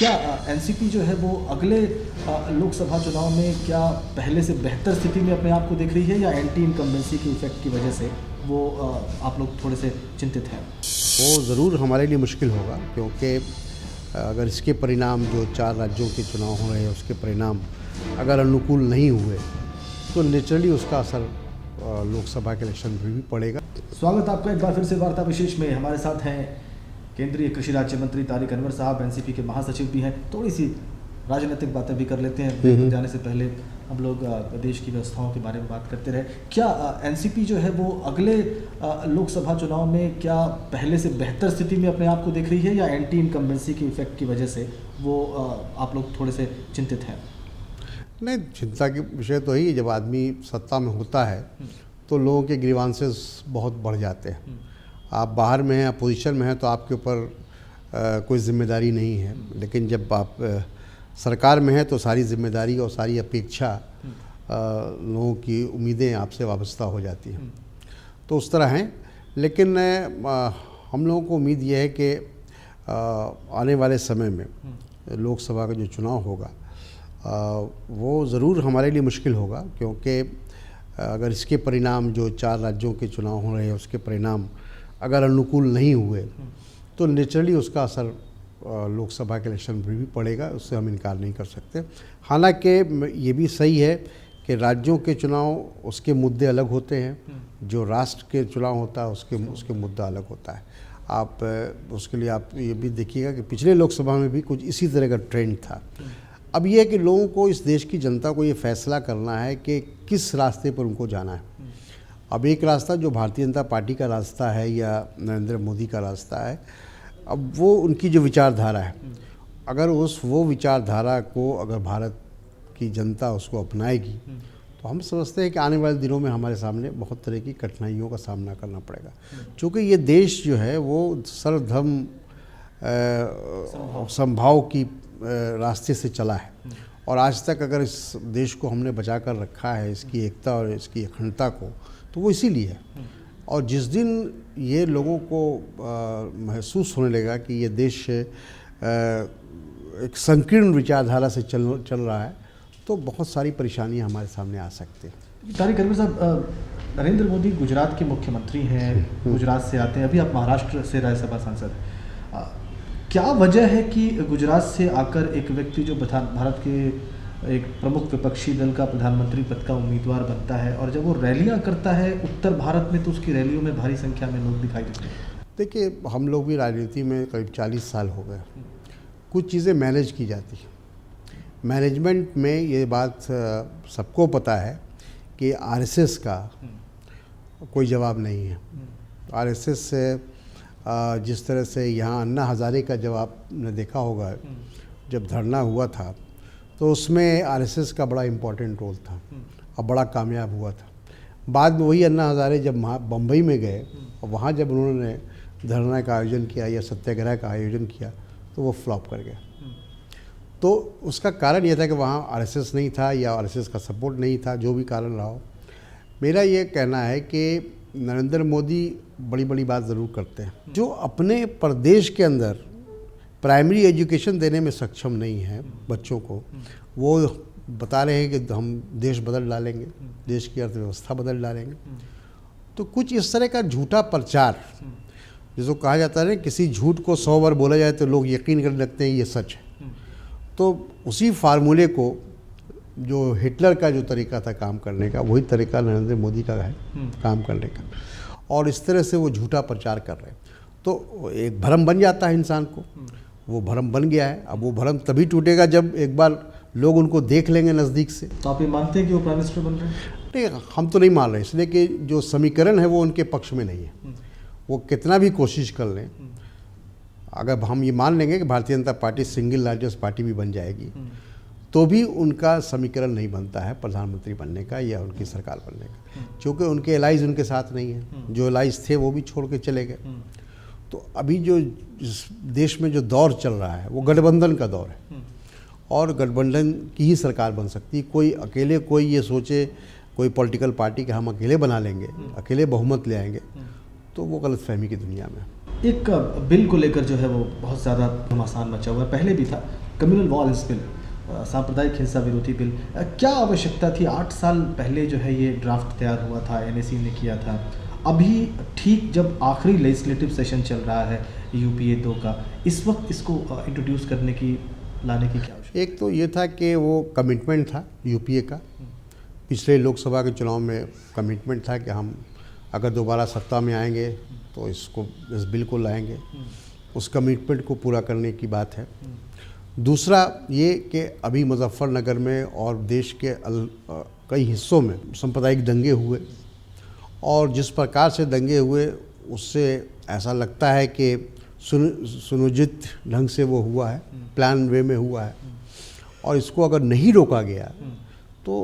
क्या एनसीपी जो है वो अगले लोकसभा चुनाव में क्या पहले से बेहतर स्थिति में अपने आप को देख रही है, या एंटी इनकम्बेंसी के इफेक्ट की वजह से वो आप लोग थोड़े से चिंतित हैं? वो ज़रूर हमारे लिए मुश्किल होगा, क्योंकि अगर इसके परिणाम जो 4 राज्यों के चुनाव हो रहे हैं उसके परिणाम अगर अनुकूल नहीं हुए तो नेचुरली उसका असर लोकसभा के इलेक्शन पर भी पड़ेगा। स्वागत आपका एक बार फिर से वार्ता विशेष में। हमारे साथ हैं केंद्रीय कृषि राज्य मंत्री तारिक अनवर साहब, एनसीपी के महासचिव भी हैं। थोड़ी सी राजनीतिक बातें भी कर लेते हैं, जाने से पहले हम लोग देश की व्यवस्थाओं के बारे में बात करते रहे। क्या एनसीपी जो है वो अगले लोकसभा चुनाव में क्या पहले से बेहतर स्थिति में अपने आप को देख रही है, या एंटी इनकम्बेंसी के इफेक्ट की वजह से वो आप लोग थोड़े से चिंतित हैं? नहीं, चिंता के विषय तो ही, जब आदमी सत्ता में होता है तो लोगों के ग्रीवांसेस बहुत बढ़ जाते हैं। आप बाहर में हैं, अपोजिशन में हैं, तो आपके ऊपर कोई जिम्मेदारी नहीं है, लेकिन जब आप सरकार में हैं तो सारी जिम्मेदारी और सारी अपेक्षा लोगों की उम्मीदें आपसे वाबस्ता हो जाती हैं। तो उस तरह हैं, लेकिन हम लोगों को उम्मीद यह है कि आने वाले समय में लोकसभा का जो चुनाव होगा वो ज़रूर हमारे लिए मुश्किल होगा, क्योंकि अगर इसके परिणाम जो 4 राज्यों के चुनाव हो रहे हैं उसके परिणाम अगर अनुकूल नहीं हुए तो नेचुरली उसका असर लोकसभा के इलेक्शन पर भी पड़ेगा, उससे हम इनकार नहीं कर सकते। हालांकि ये भी सही है कि राज्यों के चुनाव उसके मुद्दे अलग होते हैं, जो राष्ट्र के चुनाव होता है उसके मुद्दा अलग होता है। आप उसके लिए आप ये भी देखिएगा कि पिछले लोकसभा में भी कुछ इसी तरह का ट्रेंड था। अब ये है कि लोगों को, इस देश की जनता को ये फैसला करना है कि किस रास्ते पर उनको जाना है। अब एक रास्ता जो भारतीय जनता पार्टी का रास्ता है या नरेंद्र मोदी का रास्ता है, अब वो उनकी जो विचारधारा है, अगर वो विचारधारा को अगर भारत की जनता उसको अपनाएगी तो हम समझते हैं कि आने वाले दिनों में हमारे सामने बहुत तरह की कठिनाइयों का सामना करना पड़ेगा, क्योंकि ये देश जो है वो सर्वधर्म समभाव की रास्ते से चला है, और आज तक अगर इस देश को हमने बचा कर रखा है, इसकी एकता और इसकी अखंडता को, तो वो इसीलिए है। और जिस दिन ये लोगों को महसूस होने लगा कि ये देश एक संकीर्ण विचारधारा से चल रहा है तो बहुत सारी परेशानियां हमारे सामने आ सकती हैं। तारिक अनवर साहब, नरेंद्र मोदी गुजरात के मुख्यमंत्री हैं, गुजरात से आते हैं, अभी आप महाराष्ट्र से राज्यसभा सांसद हैं। क्या वजह है कि गुजरात से आकर एक व्यक्ति जो भारत के एक प्रमुख विपक्षी दल का प्रधानमंत्री पद का उम्मीदवार बनता है, और जब वो रैलियां करता है उत्तर भारत में तो उसकी रैलियों में भारी संख्या में लोग दिखाई देते हैं? देखिए, हम लोग भी राजनीति में करीब 40 साल हो गए। कुछ चीज़ें मैनेज की जाती हैं। मैनेजमेंट में ये बात सबको पता है कि आरएसएस का कोई जवाब नहीं है। आरएसएस से जिस तरह से यहाँ अन्ना हज़ारे का जब आपने देखा होगा, जब धरना हुआ था तो उसमें आरएसएस का बड़ा इम्पोर्टेंट रोल था और बड़ा कामयाब हुआ था। बाद में वही अन्ना हज़ारे जब बम्बई में गए और वहाँ जब उन्होंने धरना का आयोजन किया या सत्याग्रह का आयोजन किया तो वो फ्लॉप कर गया। तो उसका कारण यह था कि वहाँ आरएसएस नहीं था या आरएसएस का सपोर्ट नहीं था, जो भी कारण रहा हो। मेरा ये कहना है कि नरेंद्र मोदी बड़ी बड़ी बात ज़रूर करते हैं। जो अपने प्रदेश के अंदर प्राइमरी एजुकेशन देने में सक्षम नहीं है बच्चों को, वो बता रहे हैं कि हम देश बदल डालेंगे, देश की अर्थव्यवस्था बदल डालेंगे। तो कुछ इस तरह का झूठा प्रचार, जिसको कहा जाता है ना, किसी झूठ को 100 बार बोला जाए तो लोग यकीन करने लगते हैं ये सच है। तो उसी फार्मूले को, जो हिटलर का जो तरीका था काम करने का, वही तरीका नरेंद्र मोदी का है काम करने का, और इस तरह से वो झूठा प्रचार कर रहे हैं। तो एक भ्रम बन जाता है इंसान को, वो भ्रम बन गया है। अब वो भ्रम तभी टूटेगा जब एक बार लोग उनको देख लेंगे नज़दीक से। तो आप ये मानते हैं कि वो प्राइम मिनिस्टर बन रहे हैं? नहीं, हम तो नहीं मान रहे, इसलिए कि जो समीकरण है वो उनके पक्ष में नहीं है। वो कितना भी कोशिश कर लें, अगर हम ये मान लेंगे कि Bharatiya Janata party single largest party भी बन जाएगी तो भी उनका समीकरण नहीं बनता है प्रधानमंत्री बनने का या उनकी सरकार बनने का, क्योंकि उनके एलाइज उनके साथ नहीं है। जो एलाइज थे वो भी छोड़ के चले गए। तो अभी जो इस देश में जो दौर चल रहा है वो गठबंधन का दौर है, और गठबंधन की ही सरकार बन सकती है। कोई अकेले कोई ये सोचे, कोई पॉलिटिकल पार्टी कि हम अकेले बना लेंगे, अकेले बहुमत ले आएंगे, तो वो गलतफहमी की दुनिया में। एक बिल को लेकर जो है वो बहुत ज़्यादा घमासान मचा हुआ है, पहले भी था कम्युनल वायलेंस बिल, सांप्रदायिक हिंसा विरोधी बिल। क्या आवश्यकता थी? 8 साल पहले जो है ये ड्राफ्ट तैयार हुआ था, एनएसी ने किया था। अभी ठीक जब आखिरी लेजिस्लेटिव सेशन चल रहा है यूपीए 2 का, इस वक्त इसको इंट्रोड्यूस करने की, लाने की क्या आवश्यकता? एक तो ये था कि वो कमिटमेंट था यूपीए का, पिछले लोकसभा के चुनाव में कमिटमेंट था कि हम अगर दोबारा सत्ता में आएंगे तो इस बिल को लाएंगे। उस कमिटमेंट को पूरा करने की बात है। दूसरा ये कि अभी मुजफ्फरनगर में और देश के कई हिस्सों में सांप्रदायिक दंगे हुए, और जिस प्रकार से दंगे हुए उससे ऐसा लगता है कि सुनियोजित ढंग से वो हुआ है, प्लान वे में हुआ है, और इसको अगर नहीं रोका गया तो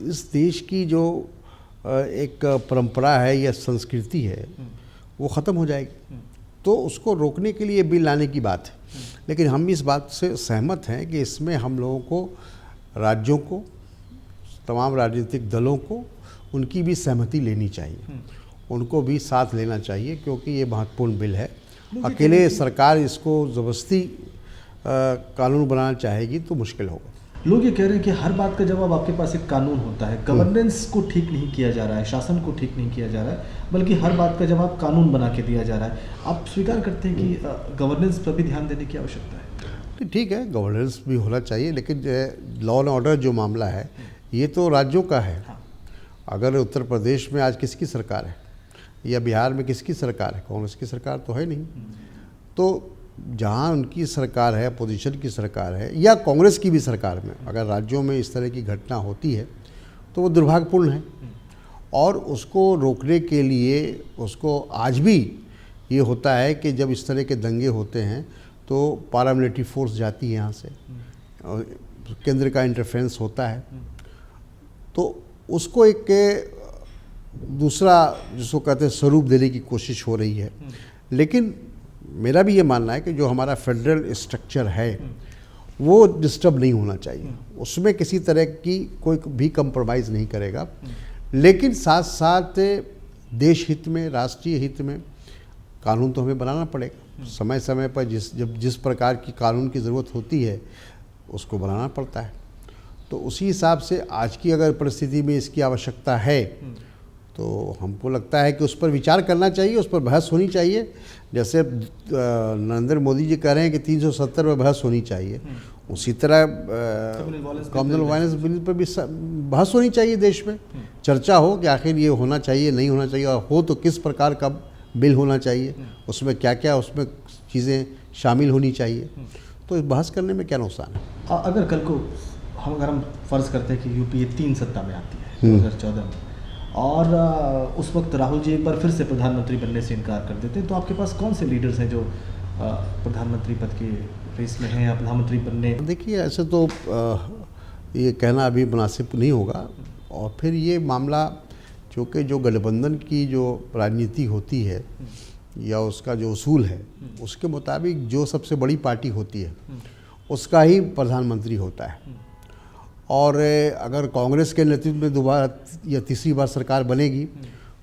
इस देश की जो एक परंपरा है या संस्कृति है वो ख़त्म हो जाएगी। तो उसको रोकने के लिए बिल लाने की बात है। लेकिन हम इस बात से सहमत हैं कि इसमें हम लोगों को, राज्यों को, तमाम राजनीतिक दलों को उनकी भी सहमति लेनी चाहिए, उनको भी साथ लेना चाहिए, क्योंकि ये महत्वपूर्ण बिल है। अकेले सरकार इसको ज़बरदस्ती कानून बनाना चाहेगी तो मुश्किल होगा। लोग ये कह रहे हैं कि हर बात का जवाब आपके पास एक कानून होता है, गवर्नेंस को ठीक नहीं किया जा रहा है, शासन को ठीक नहीं किया जा रहा है, बल्कि हर बात का जवाब कानून बना के दिया जा रहा है। आप स्वीकार करते हैं कि गवर्नेंस पर भी ध्यान देने की आवश्यकता है? ठीक है, गवर्नेंस भी होना चाहिए, लेकिन लॉ एंड ऑर्डर जो मामला है ये तो राज्यों का है। अगर उत्तर प्रदेश में आज किसकी सरकार है या बिहार में किसकी सरकार है? कांग्रेस की सरकार तो है नहीं। तो जहाँ उनकी सरकार है, अपोजिशन की सरकार है, या कांग्रेस की भी सरकार में अगर राज्यों में इस तरह की घटना होती है तो वो दुर्भाग्यपूर्ण है। और उसको रोकने के लिए उसको आज भी ये होता है कि जब इस तरह के दंगे होते हैं तो पारामिलिट्री फोर्स जाती है यहाँ से, और केंद्र का इंटरफेरेंस होता है, तो उसको एक दूसरा जिसको कहते हैं स्वरूप देने की कोशिश हो रही है। लेकिन मेरा भी ये मानना है कि जो हमारा फेडरल स्ट्रक्चर है वो डिस्टर्ब नहीं होना चाहिए, उसमें किसी तरह की कोई भी कंप्रोमाइज़ नहीं करेगा। लेकिन साथ साथ देश हित में, राष्ट्रीय हित में कानून तो हमें बनाना पड़ेगा। समय समय पर जिस प्रकार की कानून की ज़रूरत होती है उसको बनाना पड़ता है। तो उसी हिसाब से आज की अगर परिस्थिति में इसकी आवश्यकता है तो हमको लगता है कि उस पर विचार करना चाहिए, उस पर बहस होनी चाहिए। जैसे नरेंद्र मोदी जी कह रहे हैं कि 370 पर बहस होनी चाहिए, उसी तरह कम्युनल वायलेंस बिल पर भी बहस होनी चाहिए, देश में चर्चा हो कि आखिर ये होना चाहिए, नहीं होना चाहिए, और हो तो किस प्रकार का बिल होना चाहिए, उसमें क्या क्या उसमें चीज़ें शामिल होनी चाहिए। तो इस बहस करने में क्या नुकसान है? अगर कल को हम फ़र्ज़ करते हैं कि यूपीए 3 सत्ता में आती है 2014 में, और उस वक्त राहुल जी एक बार फिर से प्रधानमंत्री बनने से इनकार कर देते हैं, तो आपके पास कौन से लीडर्स हैं जो प्रधानमंत्री पद की रेस में हैं या प्रधानमंत्री बनने? देखिए, ऐसे तो ये कहना अभी मुनासिब नहीं होगा। और फिर ये मामला चूँकि जो गठबंधन की जो राजनीति होती है या उसका जो उसूल है उसके मुताबिक जो सबसे बड़ी पार्टी होती है उसका ही प्रधानमंत्री होता है। और अगर कांग्रेस के नेतृत्व में दोबारा या तीसरी बार सरकार बनेगी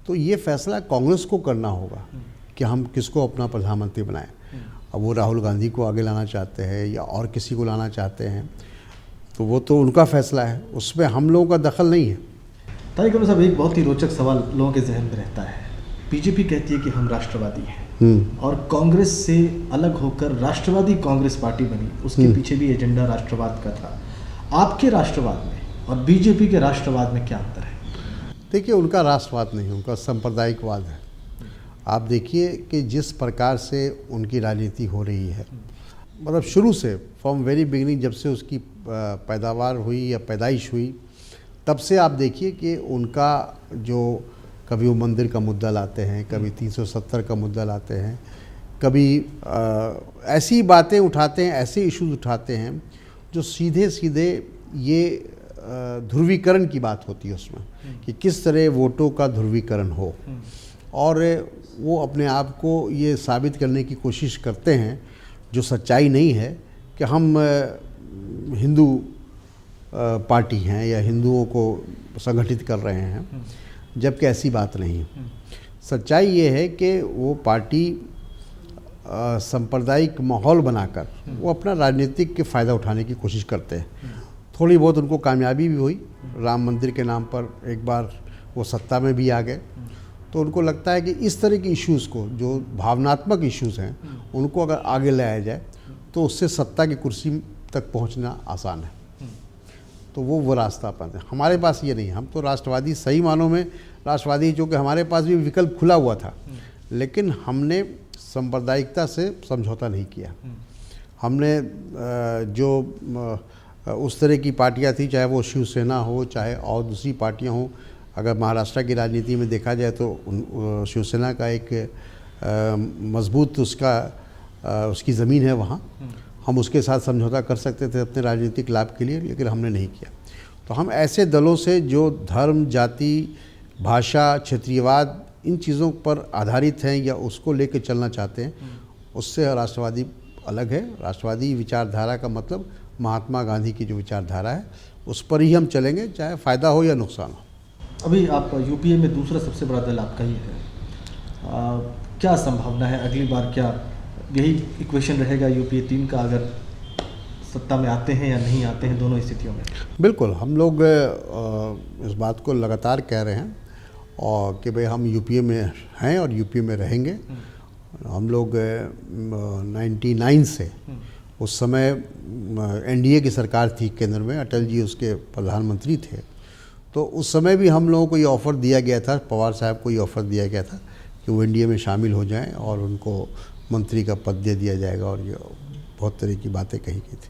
तो ये फैसला कांग्रेस को करना होगा कि हम किसको अपना प्रधानमंत्री बनाएं। अब वो राहुल गांधी को आगे लाना चाहते हैं या और किसी को लाना चाहते हैं तो वो तो उनका फैसला है, उसमें हम लोगों का दखल नहीं है। तारिक अनवर साहब, एक बहुत ही रोचक सवाल लोगों के जहन में रहता है। बीजेपी कहती है कि हम राष्ट्रवादी हैं और कांग्रेस से अलग होकर राष्ट्रवादी कांग्रेस पार्टी बनी, उसके पीछे भी एजेंडा राष्ट्रवाद का था। आपके राष्ट्रवाद में और बीजेपी के राष्ट्रवाद में क्या अंतर है? देखिए, उनका राष्ट्रवाद नहीं, उनका सांप्रदायिकवाद है। आप देखिए कि जिस प्रकार से उनकी राजनीति हो रही है, मतलब शुरू से फ्रॉम वेरी बिगिनिंग, जब से उसकी पैदावार हुई या पैदाइश हुई, तब से आप देखिए कि उनका जो कभी वो मंदिर का मुद्दा लाते हैं, कभी 370 का मुद्दा लाते हैं, कभी ऐसी बातें उठाते हैं, ऐसे इश्यूज उठाते हैं जो सीधे सीधे ये ध्रुवीकरण की बात होती है उसमें, कि किस तरह वोटों का ध्रुवीकरण हो। और वो अपने आप को ये साबित करने की कोशिश करते हैं, जो सच्चाई नहीं है, कि हम हिंदू पार्टी हैं या हिंदुओं को संगठित कर रहे हैं, जबकि ऐसी बात नहीं है। सच्चाई ये है कि वो पार्टी सांप्रदायिक माहौल बनाकर वो अपना राजनीतिक के फ़ायदा उठाने की कोशिश करते हैं। थोड़ी बहुत उनको कामयाबी भी हुई, राम मंदिर के नाम पर एक बार वो सत्ता में भी आ गए। तो उनको लगता है कि इस तरह के इश्यूज़ को, जो भावनात्मक इश्यूज़ हैं, उनको अगर आगे लाया जाए तो उससे सत्ता की कुर्सी तक पहुंचना आसान है। तो वो रास्ता अपनाते हैं। हमारे पास ये नहीं, हम तो राष्ट्रवादी, सही मानों में राष्ट्रवादी, जो कि हमारे पास भी विकल्प खुला हुआ था, लेकिन हमने सांप्रदायिकता से समझौता नहीं किया। हमने जो उस तरह की पार्टियां थी, चाहे वो शिवसेना हो, चाहे और दूसरी पार्टियां हों, अगर महाराष्ट्र की राजनीति में देखा जाए तो शिवसेना का एक मजबूत उसकी ज़मीन है वहाँ, हम उसके साथ समझौता कर सकते थे अपने राजनीतिक लाभ के लिए, लेकिन हमने नहीं किया। तो हम ऐसे दलों से जो धर्म, जाति, भाषा, क्षेत्रीयवाद, इन चीज़ों पर आधारित हैं या उसको लेकर चलना चाहते हैं, उससे राष्ट्रवादी अलग है। राष्ट्रवादी विचारधारा का मतलब महात्मा गांधी की जो विचारधारा है, उस पर ही हम चलेंगे, चाहे फ़ायदा हो या नुकसान हो। अभी आप यूपीए में दूसरा सबसे बड़ा दल आपका ही है, क्या संभावना है अगली बार? क्या यही इक्वेशन रहेगा यूपीए 3 का, अगर सत्ता में आते हैं या नहीं आते हैं दोनों स्थितियों में? बिल्कुल, हम लोग इस बात को लगातार कह रहे हैं और कि भाई हम यूपीए में हैं और यूपीए में रहेंगे। हम लोग 99 से, उस समय एनडीए की सरकार थी केंद्र में, अटल जी उसके प्रधानमंत्री थे, तो उस समय भी हम लोगों को ये ऑफ़र दिया गया था, पवार साहब को ये ऑफ़र दिया गया था कि वो एनडीए में शामिल हो जाएं और उनको मंत्री का पद दे दिया जाएगा, और ये बहुत तरह की बातें कही गई थी।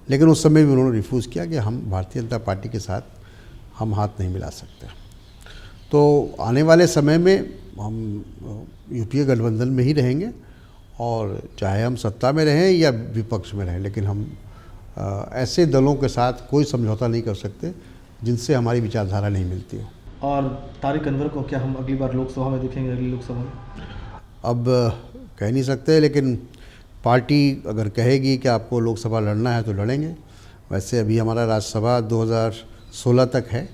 लेकिन उस समय भी उन्होंने रिफ्यूज़ किया कि हम भारतीय जनता पार्टी के साथ हम हाथ नहीं मिला सकते। तो आने वाले समय में हम यूपीए गठबंधन में ही रहेंगे, और चाहे हम सत्ता में रहें या विपक्ष में रहें, लेकिन हम ऐसे दलों के साथ कोई समझौता नहीं कर सकते जिनसे हमारी विचारधारा नहीं मिलती हो। और तारिक अनवर को क्या हम अगली बार लोकसभा में देखेंगे? अगली लोकसभा में अब कह नहीं सकते, लेकिन पार्टी अगर कहेगी कि आपको लोकसभा लड़ना है तो लड़ेंगे। वैसे अभी हमारा राज्यसभा 2016 तक है,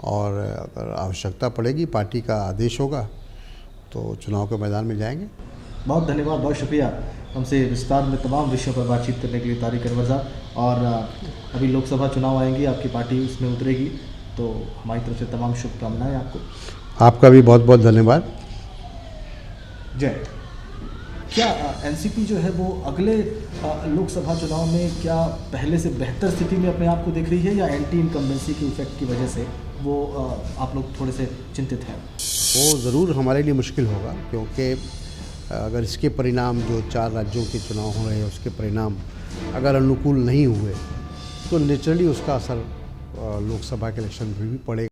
और अगर आवश्यकता पड़ेगी, पार्टी का आदेश होगा, तो चुनाव के मैदान में जाएंगे। बहुत धन्यवाद, बहुत शुक्रिया हमसे विस्तार में तमाम विषयों पर बातचीत करने के लिए तारिक अनवर साहब। और अभी लोकसभा चुनाव आएंगे, आपकी पार्टी उसमें उतरेगी, तो हमारी तरफ से तमाम शुभकामनाएं आपको। आपका भी बहुत बहुत धन्यवाद। जय। क्या एनसीपी जो है वो अगले लोकसभा चुनाव में क्या पहले से बेहतर स्थिति में अपने आप को देख रही है, या एंटी इनकम्बेंसी के इफेक्ट की वजह से वो आप लोग थोड़े से चिंतित हैं? वो ज़रूर हमारे लिए मुश्किल होगा, क्योंकि अगर इसके परिणाम, जो 4 राज्यों के चुनाव हो रहे हैं, उसके परिणाम अगर अनुकूल नहीं हुए, तो नेचुरली उसका असर लोकसभा के इलेक्शन में भी पड़ेगा।